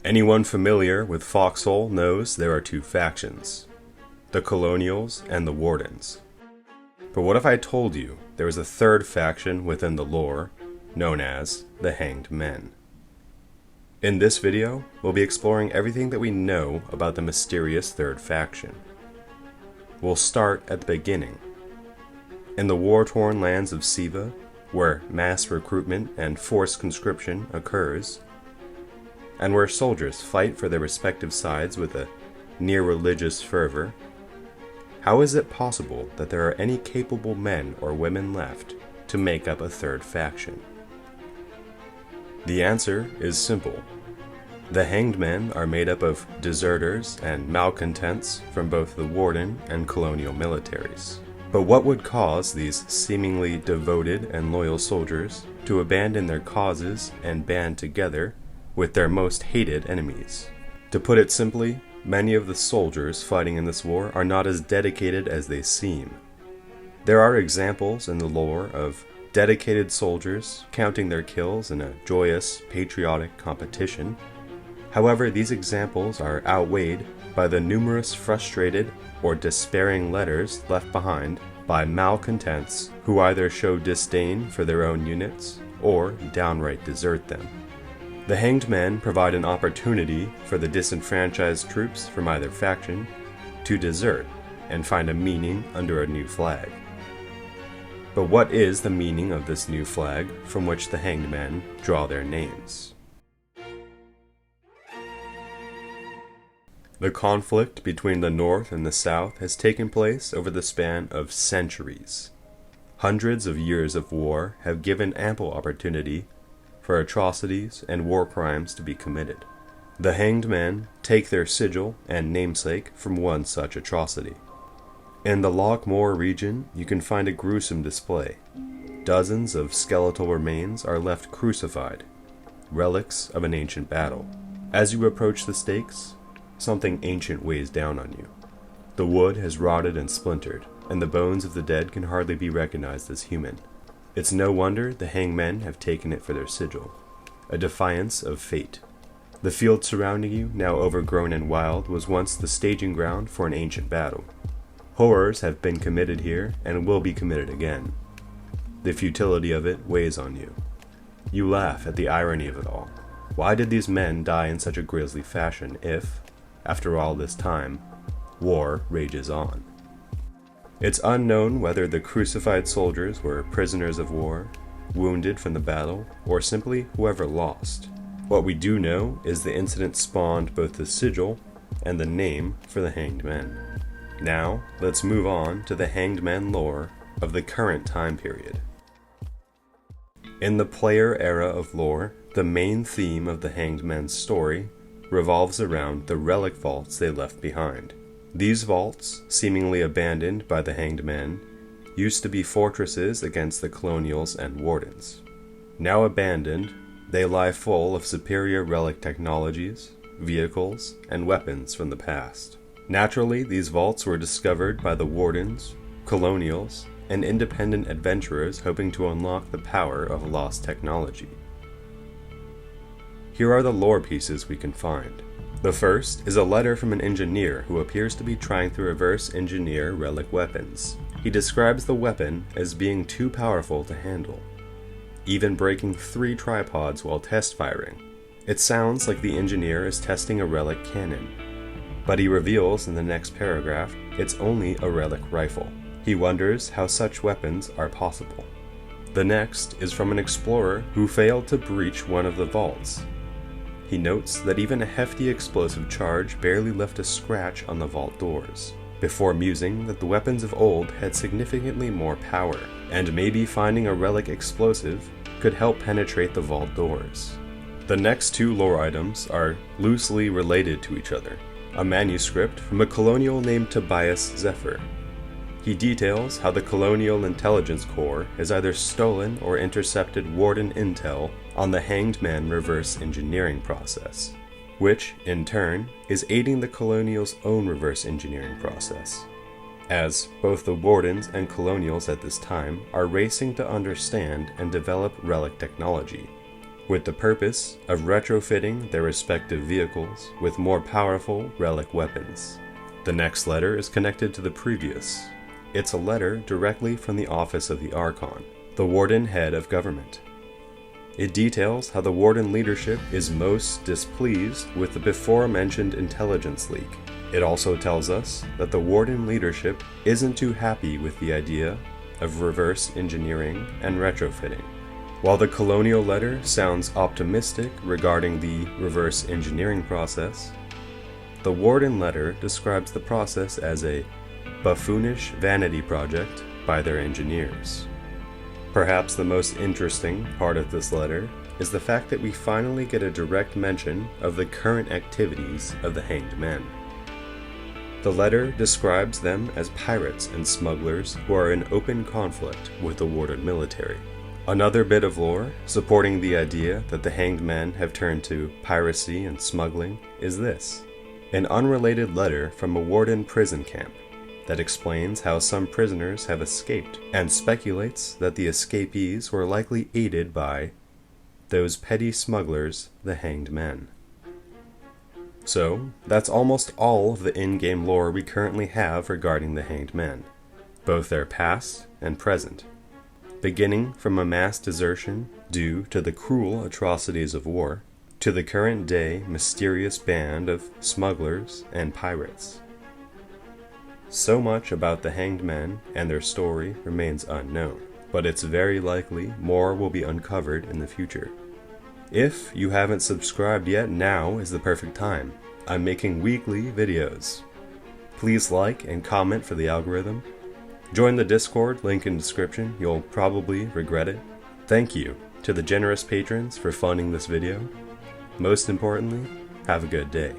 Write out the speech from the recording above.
Anyone familiar with Foxhole knows there are two factions, the Colonials and the Wardens. But what if I told you there was a third faction within the lore, known as the Hanged Men? In this video, we'll be exploring everything that we know about the mysterious third faction. We'll start at the beginning. In the war-torn lands of Siva, where mass recruitment and forced conscription occurs, and where soldiers fight for their respective sides with a near-religious fervor, how is it possible that there are any capable men or women left to make up a third faction? The answer is simple. The Hanged Men are made up of deserters and malcontents from both the Warden and Colonial militaries. But what would cause these seemingly devoted and loyal soldiers to abandon their causes and band together with their most hated enemies? To put it simply, many of the soldiers fighting in this war are not as dedicated as they seem. There are examples in the lore of dedicated soldiers counting their kills in a joyous, patriotic competition. However, these examples are outweighed by the numerous frustrated or despairing letters left behind by malcontents who either show disdain for their own units or downright desert them. The Hanged Men provide an opportunity for the disenfranchised troops from either faction to desert and find a meaning under a new flag. But what is the meaning of this new flag from which the Hanged Men draw their names? The conflict between the North and the South has taken place over the span of centuries. Hundreds of years of war have given ample opportunity for atrocities and war crimes to be committed. The Hanged Men take their sigil and namesake from one such atrocity. In the Kalmoire region, you can find a gruesome display. Dozens of skeletal remains are left crucified, relics of an ancient battle. As you approach the stakes, something ancient weighs down on you. The wood has rotted and splintered, and the bones of the dead can hardly be recognized as human. It's no wonder the Hanged Men have taken it for their sigil, a defiance of fate. The field surrounding you, now overgrown and wild, was once the staging ground for an ancient battle. Horrors have been committed here and will be committed again. The futility of it weighs on you. You laugh at the irony of it all. Why did these men die in such a grisly fashion if, after all this time, war rages on? It's unknown whether the crucified soldiers were prisoners of war, wounded from the battle, or simply whoever lost. What we do know is the incident spawned both the sigil and the name for the Hanged Men. Now, let's move on to the Hanged Men lore of the current time period. In the player era of lore, the main theme of the Hanged Men's story revolves around the relic vaults they left behind. These vaults, seemingly abandoned by the Hanged Men, used to be fortresses against the Colonials and Wardens. Now abandoned, they lie full of superior relic technologies, vehicles, and weapons from the past. Naturally, these vaults were discovered by the Wardens, Colonials, and independent adventurers hoping to unlock the power of lost technology. Here are the lore pieces we can find. The first is a letter from an engineer who appears to be trying to reverse engineer relic weapons. He describes the weapon as being too powerful to handle, even breaking 3 tripods while test firing. It sounds like the engineer is testing a relic cannon, but he reveals in the next paragraph it's only a relic rifle. He wonders how such weapons are possible. The next is from an explorer who failed to breach one of the vaults. He notes that even a hefty explosive charge barely left a scratch on the vault doors, before musing that the weapons of old had significantly more power, and maybe finding a relic explosive could help penetrate the vault doors. The next 2 lore items are loosely related to each other. A manuscript from a colonial named Tobias Zephyr. He details how the Colonial Intelligence Corps has either stolen or intercepted Warden intel on the Hanged Men reverse engineering process, which, in turn, is aiding the Colonials' own reverse engineering process, as both the Wardens and Colonials at this time are racing to understand and develop relic technology. with the purpose of retrofitting their respective vehicles with more powerful relic weapons. The next letter is connected to the previous. It's a letter directly from the office of the Archon, the Warden head of government. It details how the Warden leadership is most displeased with the before-mentioned intelligence leak. It also tells us that the Warden leadership isn't too happy with the idea of reverse engineering and retrofitting. While the colonial letter sounds optimistic regarding the reverse engineering process, the Warden letter describes the process as a buffoonish vanity project by their engineers. Perhaps the most interesting part of this letter is the fact that we finally get a direct mention of the current activities of the Hanged Men. The letter describes them as pirates and smugglers who are in open conflict with the Warden military. Another bit of lore supporting the idea that the Hanged Men have turned to piracy and smuggling is this: an unrelated letter from a Warden prison camp that explains how some prisoners have escaped and speculates that the escapees were likely aided by those petty smugglers, the Hanged Men. So, that's almost all of the in-game lore we currently have regarding the Hanged Men, both their past and present, beginning from a mass desertion due to the cruel atrocities of war, to the current day mysterious band of smugglers and pirates. So much about the Hanged Men and their story remains unknown, but it's very likely more will be uncovered in the future. If you haven't subscribed yet, now is the perfect time. I'm making weekly videos. Please like and comment for the algorithm. Join the Discord, link in description, you'll probably regret it. Thank you to the generous patrons for funding this video. Most importantly, have a good day.